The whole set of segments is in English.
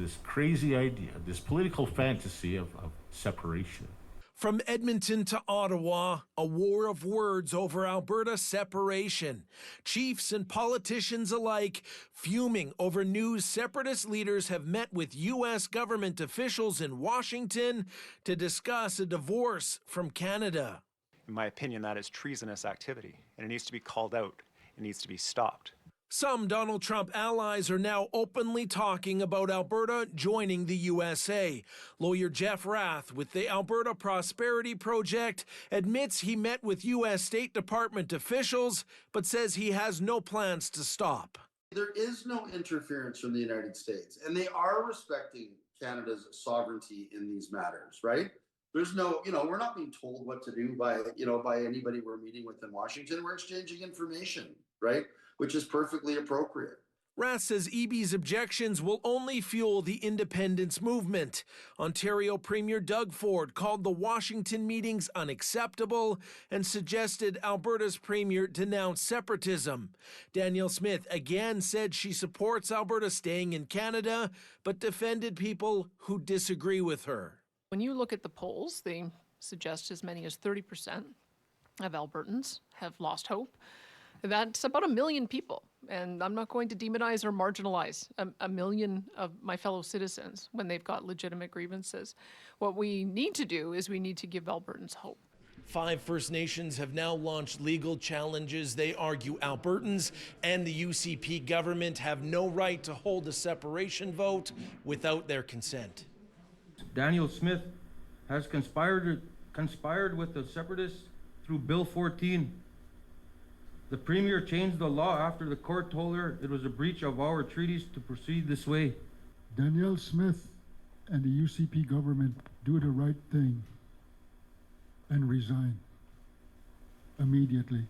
This crazy idea, this political fantasy of separation. From Edmonton to Ottawa, a war of words over Alberta separation. Chiefs and politicians alike fuming over news separatist leaders have met with U.S. government officials in Washington to discuss a divorce from Canada. In my opinion, that is treasonous activity, and it needs to be called out. It needs to be stopped. Some Donald Trump allies are now openly talking about Alberta joining the USA. Lawyer Jeff Rath with the Alberta Prosperity Project admits he met with U.S. State Department officials, but says he has no plans to stop. There is no interference from the United States, and they are respecting Canada's sovereignty in these matters, right? There's no, we're not being told what to do by anybody we're meeting with in Washington. We're exchanging information, right? Which is perfectly appropriate. Rath says EB's objections will only fuel the independence movement. Ontario Premier Doug Ford called the Washington meetings unacceptable and suggested Alberta's Premier denounce separatism. Danielle Smith again said she supports Alberta staying in Canada, but defended people who disagree with her. When you look at the polls, they suggest as many as 30% of Albertans have lost hope. That's about 1 million people, and I'm not going to demonize or marginalize a million of my fellow citizens when they've got legitimate grievances. What we need to do is we need to give Albertans hope. 5 First Nations have now launched legal challenges. They argue Albertans and the UCP government have no right to hold a separation vote without their consent. Danielle Smith has conspired with the separatists through Bill 14. The Premier changed the law after the court told her it was a breach of our treaties to proceed this way. Danielle Smith and the UCP government do the right thing and resign immediately.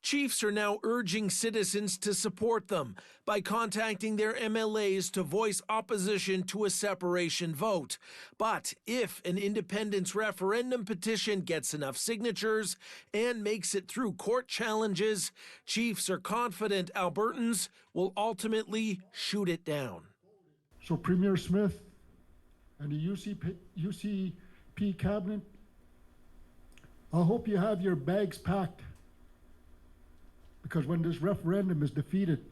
Chiefs are now urging citizens to support them by contacting their MLAs to voice opposition to a separation vote. But if an independence referendum petition gets enough signatures and makes it through court challenges, chiefs are confident Albertans will ultimately shoot it down. So Premier Smith and the UCP cabinet, I hope you have your bags packed. Because when this referendum is defeated,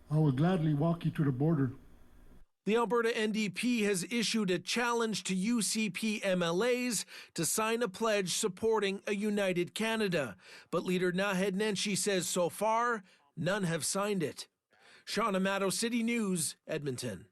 I will gladly walk you to the border. The Alberta NDP has issued a challenge to UCP MLAs to sign a pledge supporting a united Canada. But leader Naheed Nenshi says so far, none have signed it. Sean Amato, City News, Edmonton.